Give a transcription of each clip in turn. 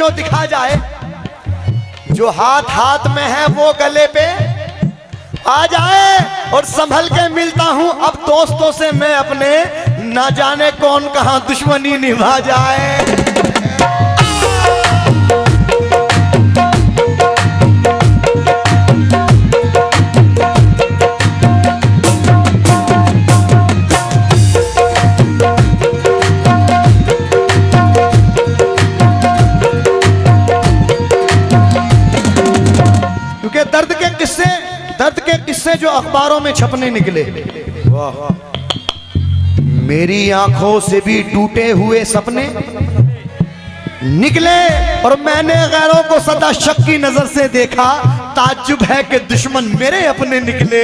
जो दिखा जाए, जो हाथ हाथ में है वो गले पे आ जाए। और संभल के मिलता हूं अब दोस्तों से मैं अपने, ना जाने कौन कहां दुश्मनी निभा जाए। क्योंकि दर्द के किस्से जो अखबारों में छपने निकले, मेरी आंखों से भी टूटे हुए सपने निकले। और मैंने गैरों को सदा शक की नजर से देखा, ताज्जुब है कि दुश्मन मेरे अपने निकले।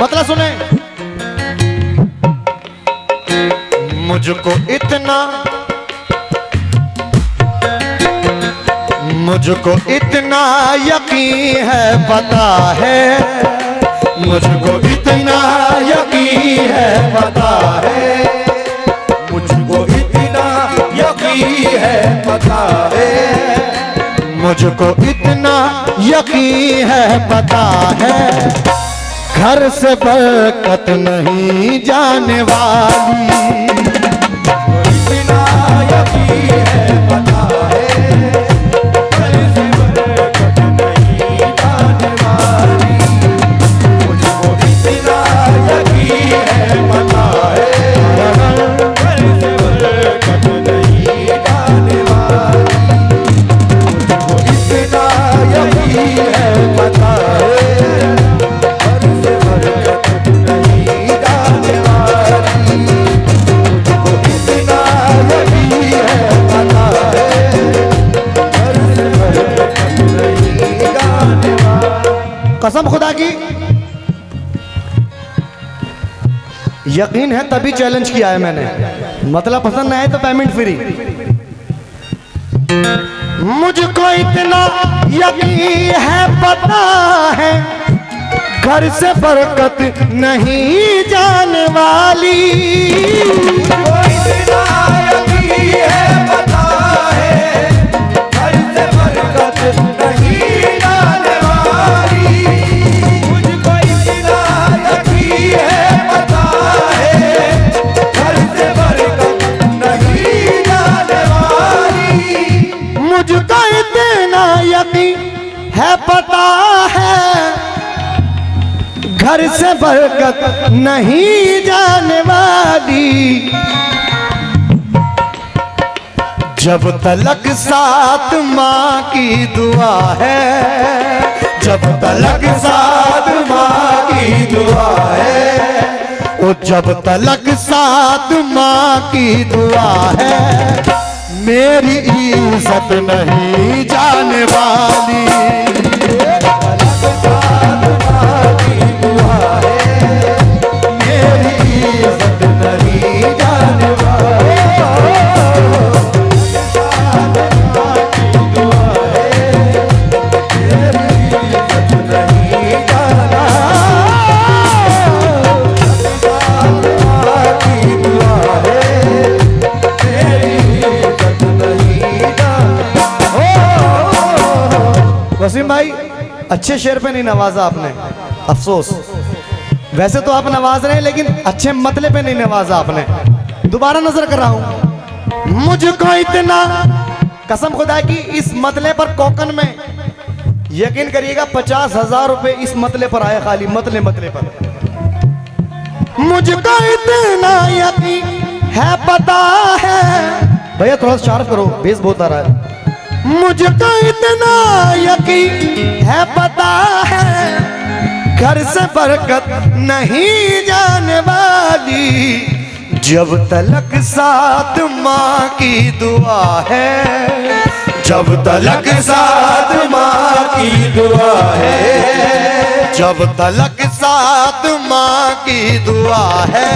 मतलब सुने, मुझको इतना यकीन है, पता है मुझको इतना यकीन है, पता है मुझको इतना यकीन है, पता है मुझको इतना यकीन है, पता है घर से बरकत नहीं जाने वाली। इतना यकीन है, पता है घर से बरकत नहीं जाने वाली। मुझको इतना यकीन है, पता है घर से बरकत नहीं जाने वाली। मुझको इतना यकीन है, पता है कसम खुदा की, यकीन है तभी चैलेंज किया है मैंने। मतलब पसंद नहीं आए तो पेमेंट फ्री। मुझको इतना यकीन है, पता है घर से बरकत नहीं जाने वाली। मुझको इतना यकीन है, पता है घर से बरकत नहीं जाने वाली। मुझको इतना यकीन है, पता है घर से बरकत नहीं जाने वाली। मुझको इतना यकीन है, पता है घर से बरकत नहीं जाने वाली। जब तलक साथ माँ की दुआ है, जब तलक साथ माँ की दुआ है, ओ जब तलक साथ माँ की दुआ है, मेरी इज्जत नहीं जाने वाली। वसीम भाई, अच्छे शेर पे नहीं नवाजा आपने, अफसोस। वैसे तो आप नवाज रहे हैं लेकिन अच्छे मतले पे नहीं नवाजा आपने। दोबारा नजर कर रहा हूं। मुझको इतना, कसम खुदा की इस मतले पर कोकन में यकीन करिएगा 50,000 रुपए इस मतले पर आए, खाली मतले पर। मुझको इतना यकीन है, पता है, भैया थोड़ा शार्प करो, बेस बहुत आ रहा है। मुझको इतना यकीन है, पता है घर से बरकत नहीं जाने वाली। जब तलक साथ माँ की दुआ है, जब तलक साथ माँ की दुआ है, जब तलक साथ माँ की दुआ है,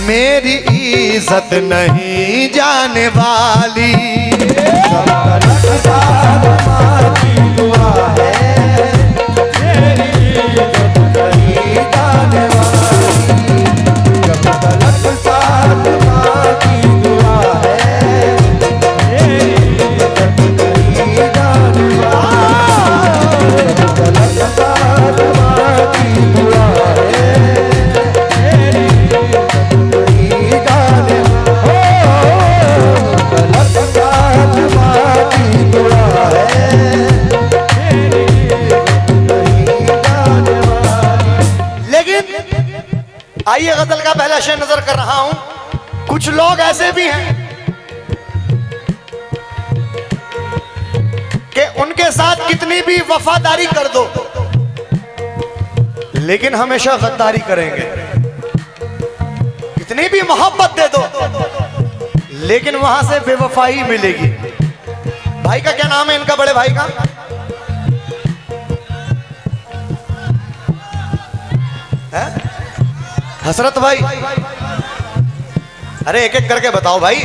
मेरी इज्जत नहीं जाने वाली। जब तलक साथ माँ की दुआ है, मेरी इज्जत नहीं जाने वाली। जब तलक साथ माँ की दुआ है, मेरी इज्जत नहीं जाने वाली। जब तलक साथ माँ की दुआ है, मेरी इज्जत नहीं जाने वाली। तलक साथ माँ की दुआ है, मेरी इज्जत नहीं जाने वाली। लेकिन आइए गजल का पहला शेर नजर कर रहा हूं। कुछ लोग ऐसे भी हैं कि उनके साथ कितनी भी वफादारी कर दो लेकिन हमेशा गद्दारी करेंगे, कितनी भी मोहब्बत दे दो लेकिन वहां से बेवफाई मिलेगी। भाई का क्या नाम है इनका, बड़े भाई का? है? हसरत भाई। अरे एक एक करके बताओ भाई।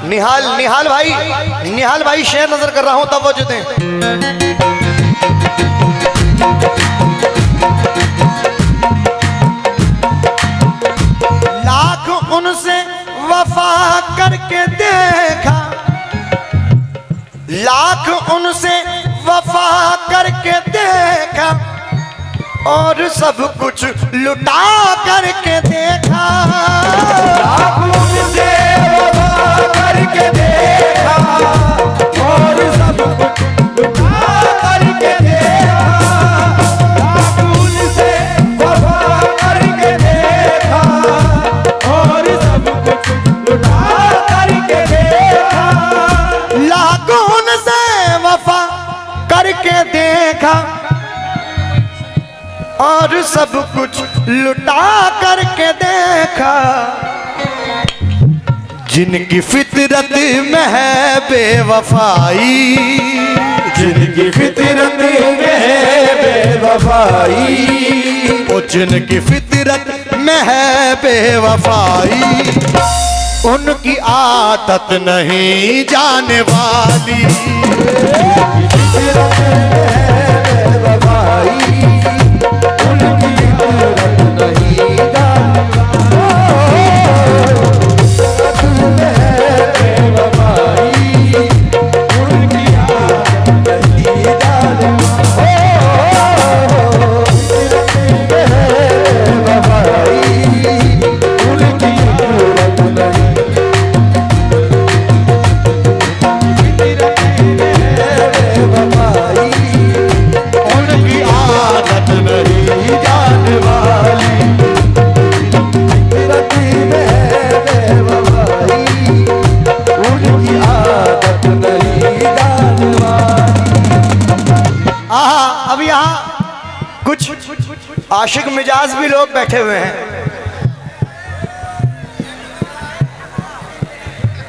निहाल, निहाल भाई, निहाल भाई शेर नजर कर रहा हूं, तब वो दें। लाख उनसे वफा करके देखा, लाख उनसे वफा करके देखा और सब कुछ लुटा करके देखा। लाख उनसे वफा करके देखा और सब कुछ लुटा करके देखा। लाख उनसे वफा करके देखा और सब कुछ लुटा करके देखा। लाख उनसे वफा करके देखा और सब कुछ लुटा करके देखा। जिनकी फितरत में है बेवफाई, जिनकी फितरत में है बेवफाई, वो जिनकी फितरत में है बेवफाई, उनकी आदत नहीं जाने वाली। फितरत में है बेवफाई, उनकी फितरत नहीं जाने वाली। फितरत में है बेवफाई, उनकी आदत नहीं जाने वाली। फितरत में है बेवफाई, उनकी फितरत नहीं। उनकी आदत नहीं जाने वाली। फितरत में है बेवफाई, उनकी आदत नहीं जाने वाली। अब यहाँ कुछ आशिक मिजाज भी लोग बैठे हुए हैं।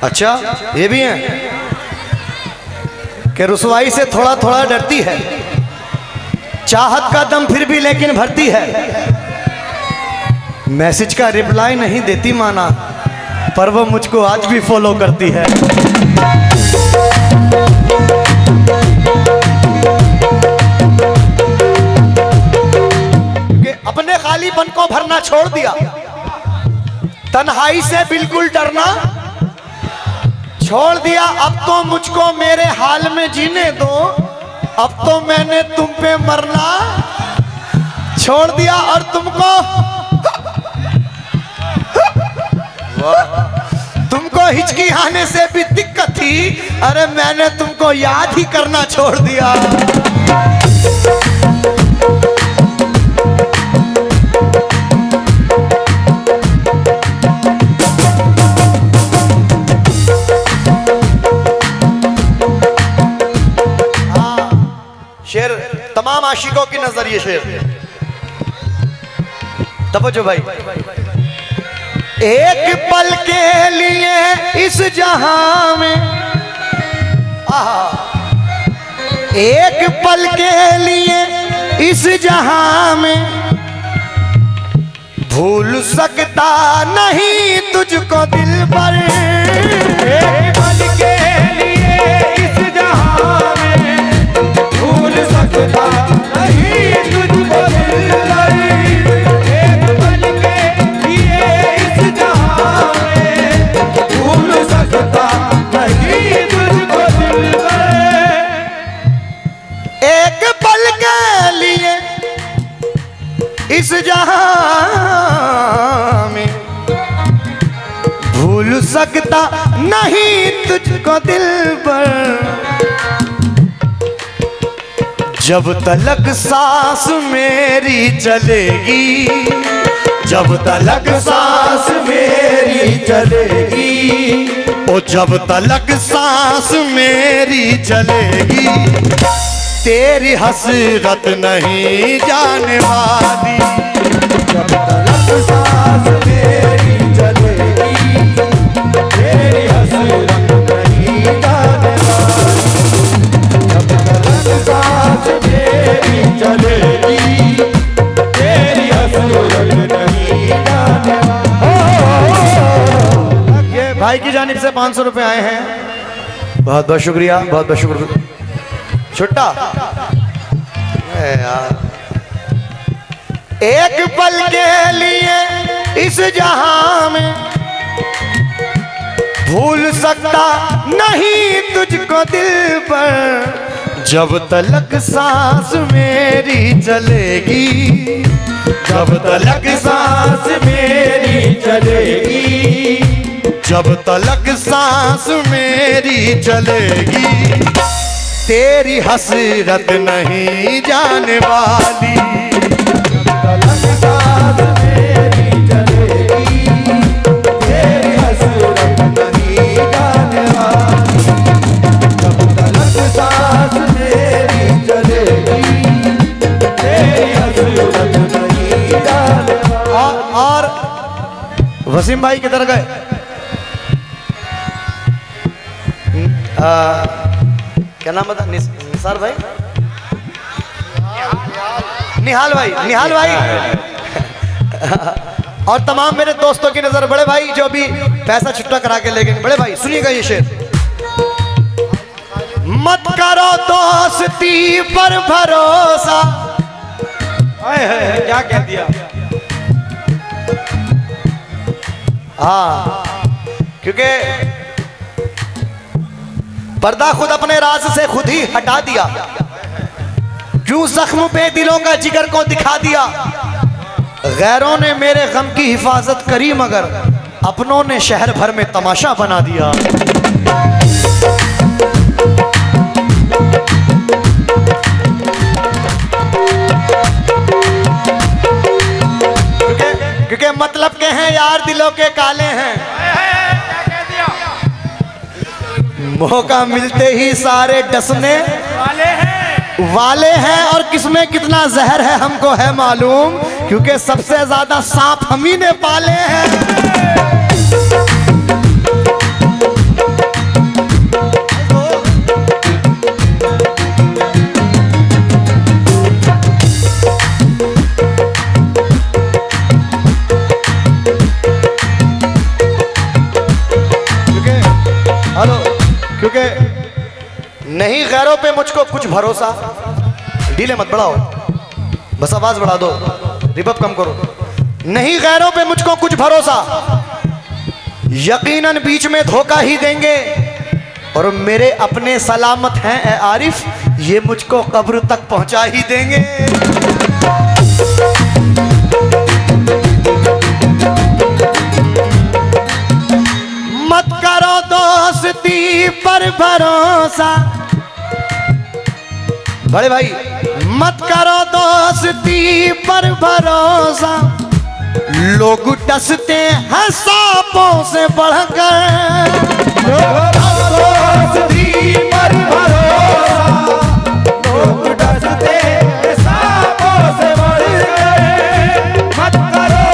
अच्छा, ये भी हैं कि रुसवाई से थोड़ा थोड़ा डरती है, चाहत का दम फिर भी लेकिन भरती है। मैसेज का रिप्लाई नहीं देती माना, पर वो मुझको आज भी फॉलो करती है। कि अपने खालीपन को भरना छोड़ दिया, तन्हाई से बिल्कुल डरना छोड़ दिया। अब तो मुझको मेरे हाल में जीने दो, अब तो मैंने तुम पे मरना छोड़ दिया। और तुमको हिचकी आने से भी दिक्कत थी, अरे मैंने तुमको याद ही करना छोड़ दिया। शेर तमाम आशिकों की नजर, ये शेर तब जो भाई, एक पल के लिए इस जहां में, एक पल के लिए इस जहां में भूल सकता नहीं तुझको दिल पर। एक पल के लिए इस जहां में भूल सकता नहीं तुझको दिल पर। एक पल के लिए इस जहां में भूल सकता नहीं तुझको दिल पर। एक पल के लिए इस जहां में भूल सकता नहीं तुझको दिल पर। जब तलक सांस मेरी चलेगी, जब तलक सांस मेरी चलेगी, ओ जब तलक सांस मेरी चलेगी, तेरी हसरत नहीं जाने वाली। जब तलक सांस मेरी चलेगी, तेरी हसरत नहीं जाने वाली। जब तलक सांस मेरी चलेगी, तेरी हसरत नहीं जाने वाली। ये भाई की जानिब से 500 रुपए आए हैं, बहुत बहुत शुक्रिया, बहुत बहुत शुक्रिया। छुट्टा यार, एक पल के लिए इस जहां में भूल सकता नहीं तुझको दिल पर। जब तलक सांस मेरी चलेगी, जब तलक सांस मेरी चलेगी, जब तलक सांस मेरी चलेगी, तेरी हसरत नहीं जाने वाली। तलक सांस मेरी चलेगी, तेरी हसरत नहीं जाने वाली। जब तलक सांस मेरी चलेगी, तेरी हसरत नहीं जाने वाली। और वसीम भाई किधर गए? क्या नाम बता? निसार भाई, निहाल भाई, निहाल भाई और तमाम मेरे दोस्तों की नजर, बड़े भाई जो भी पैसा छुट्टा करा के ले गए। बड़े भाई सुनिएगा ये शेर, मत करो दोस्ती पर भरोसा। क्या कह दिया? हाँ, क्योंकि पर्दा खुद अपने राज से खुद ही हटा दिया। क्यों जख्म पे दिलों का जिगर को दिखा दिया। गैरों ने मेरे गम की हिफाजत करी, मगर अपनों ने शहर भर में तमाशा बना दिया। क्योंकि मतलब के हैं यार, दिलों के काले हैं। मौका मिलते ही सारे डसने वाले हैं, और किसमें कितना जहर है हमको है मालूम, क्योंकि सबसे ज्यादा सांप हम ही ने पाले हैं। क्योंकि नहीं गैरों पे मुझको कुछ भरोसा। डीले मत बढ़ाओ, बस आवाज बढ़ा दो, रिबब कम करो। नहीं गैरों पे मुझको कुछ भरोसा, यकीनन बीच में धोखा ही देंगे, और मेरे अपने सलामत हैं ए आरिफ, ये मुझको कब्र तक पहुंचा ही देंगे। मत करो दोस्ती पर भरोसा, बड़े भाई मत करो दोस्ती पर भरोसा, लोग डसते हैं सांपों से बढ़कर। दोस्ती पर भरोसा, लोग डसते हैं सांपों से बढ़कर। मत करो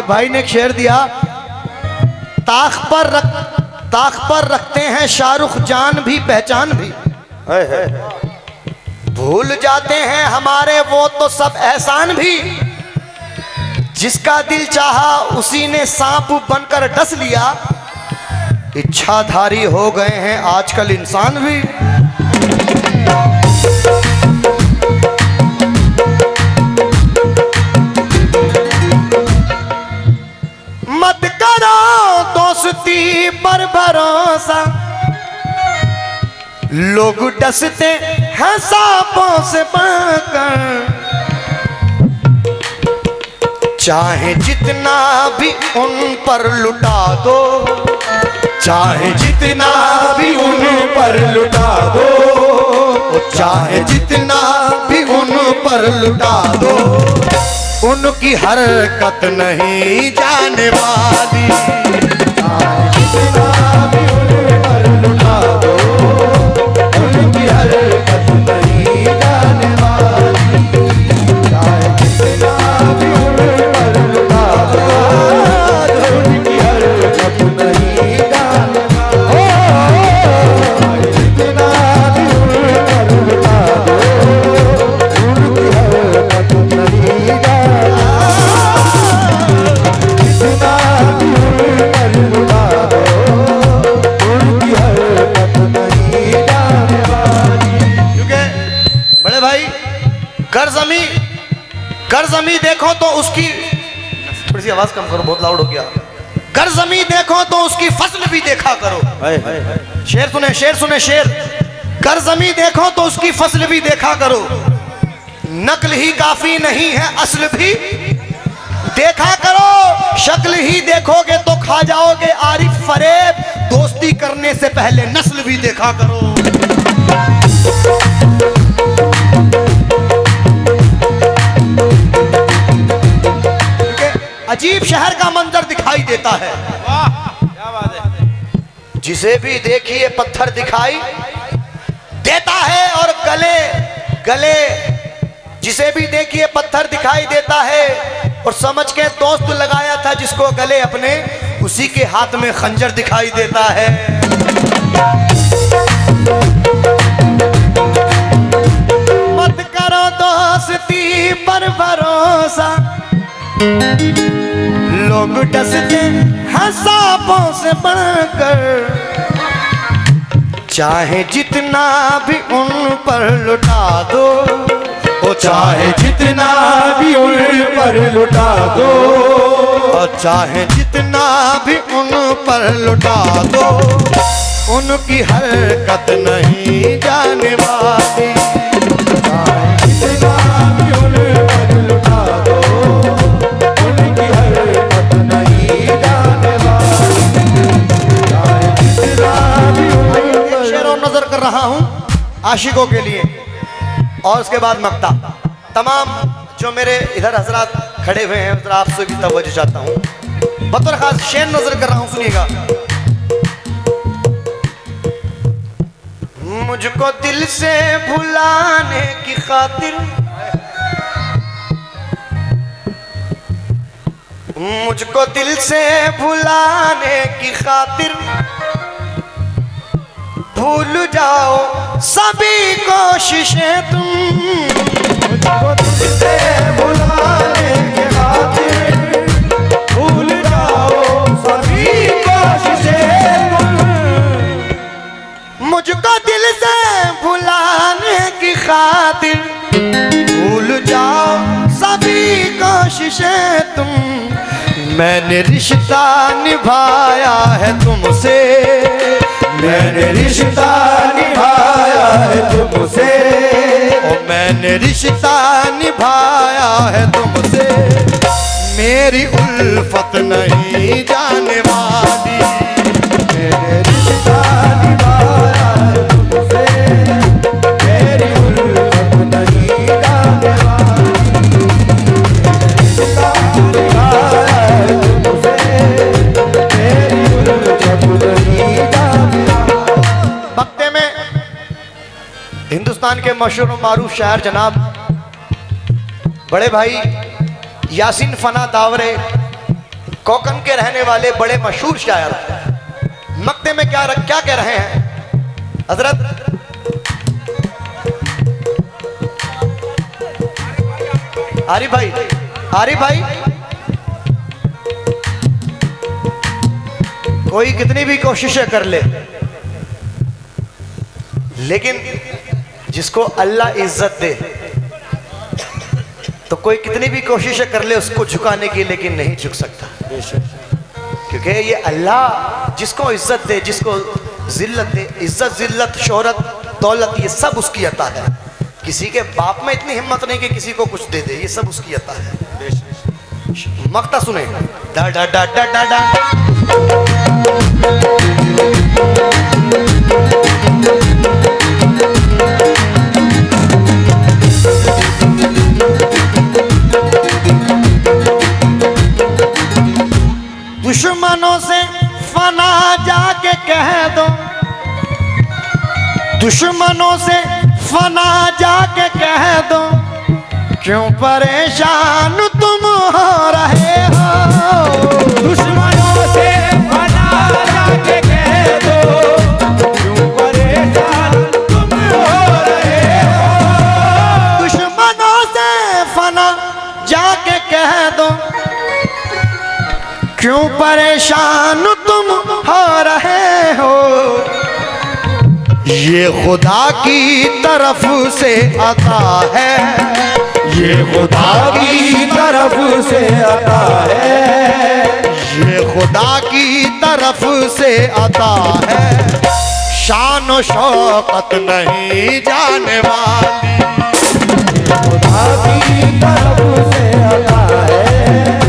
भाई ने एक शेर दिया, ताख पर रखते हैं शाहरुख जान भी पहचान भी, भूल जाते हैं हमारे वो तो सब एहसान भी, जिसका दिल चाहा उसी ने सांप बनकर डस लिया, इच्छाधारी हो गए हैं आजकल इंसान भी। मत करो दोस्ती पर भरोसा, लोग डसते हैं सांपों से बढ़कर, चाहे जितना भी उन पर लुटा दो, चाहे जितना भी उन पर लुटा दो, चाहे जितना भी उन पर लुटा दो, उनकी हरकत नहीं जाने वाली, चाहे जितना भी उन पर लुटा दो, उनकी हरकत नहीं जाने वाली, चाहे जितना भी उन पर लुटा दो, उनकी हरकत नहीं जाने वाली, जितना भी उन पर लुटा दो, उनकी हरकत नहीं जाने कर जमी देखो तो उसकी, थोड़ी सी आवाज कम करो, बहुत लाउड हो गया। कर जमी देखो तो उसकी फसल भी देखा करो। शेर सुने, शेर सुने, शेर। कर जमी देखो तो उसकी फसल भी देखा करो, नकल ही काफी नहीं है असल भी देखा करो। शक्ल ही देखोगे तो खा जाओगे आरिफ फरेब, दोस्ती करने से पहले नस्ल भी देखा करो। अजीब शहर का मंजर दिखाई देता है, वाह क्या बात है। जिसे भी देखिए पत्थर दिखाई देता है, और गले जिसे भी देखिए पत्थर दिखाई देता है, और समझ के दोस्त लगाया था जिसको गले अपने, उसी के हाथ में खंजर दिखाई देता है। मत करो दोस्ती पर भरोसा, लोग डसते हैं सांपों से बढ़कर, चाहे जितना भी उन पर लुटा दो, ओ चाहे जितना भी उन पर लुटा दो, और चाहे जितना भी उन पर लुटा दो, उनकी हरकत नहीं जाने वाली। चाहे जितना भी उन पर लुटा दो, उनकी हरकत नहीं जाने वाली। चाहे जितना भी उन एक शेर और नजर कर रहा हूं आशिकों के लिए, और उसके बाद मक्ता। तमाम जो मेरे इधर हजरात खड़े हुए हैं, जरा आपसे भी तवज्जो चाहता हूं, बतौर खास शेर नजर कर रहा हूं, सुनिएगा। मुझको दिल से भुलाने की खातिर, मुझको दिल से भुलाने की खातिर, भूल जाओ सभी कोशिशें तुम, मुझको दिल से भुलाने की खातिर, भूल जाओ सभी कोशिशें तुम। मुझको दिल से भुलाने की खातिर, भूल जाओ सभी कोशिशें तुम। मैंने रिश्ता निभाया है तुमसे, मैंने रिश्ता निभाया है तुमसे, ओ मैंने रिश्ता निभाया है तुमसे, मेरी उल्फत नहीं जाने वाली। मैंने रिश्ता निभाया है तुमसे, मेरी उल्फत नहीं जाने वाली। रिश्ता निभाया है तुमसे, मेरी उल्फत नहीं जाने वाली। वक्ते में हिंदुस्तान के मशहूर और मारूफ शायर जनाब बड़े भाई यासीन फना दावरे कोकन के रहने वाले बड़े मशहूर शायर मक्ते में क्या कह रहे हैं हजरत? आरिफ भाई कोई कितनी भी कोशिशें कर ले, लेकिन जिसको अल्लाह इज्जत दे तो कोई कितनी भी कोशिशें कर ले उसको झुकाने की, लेकिन नहीं झुक सकता। क्योंकि ये अल्लाह जिसको इज्जत दे, जिसको जिल्लत दे, इज्जत जिल्लत शोहरत दौलत ये सब उसकी अता है। किसी के बाप में इतनी हिम्मत नहीं कि किसी को कुछ दे दे, ये सब उसकी अता है। मक्ता सुने। डा डा डा डा डा डा दुश्मनों से फना जाके कह दो, दुश्मनों से फना जाके कह दो, क्यों परेशान तुम हो रहे हो। दुश्मनों से फना जाके कह दो, क्यों परेशान तुम हो रहे हो। दुश्मनों से फना जाके कह दो, क्यों परेशान तुम हो रहे हो। ये खुदा की तरफ से अता है, ये खुदा की तरफ से अता है, ये खुदा की तरफ से अता है। शान और शौकत नहीं जाने वाली, खुदा की तरफ से अता है,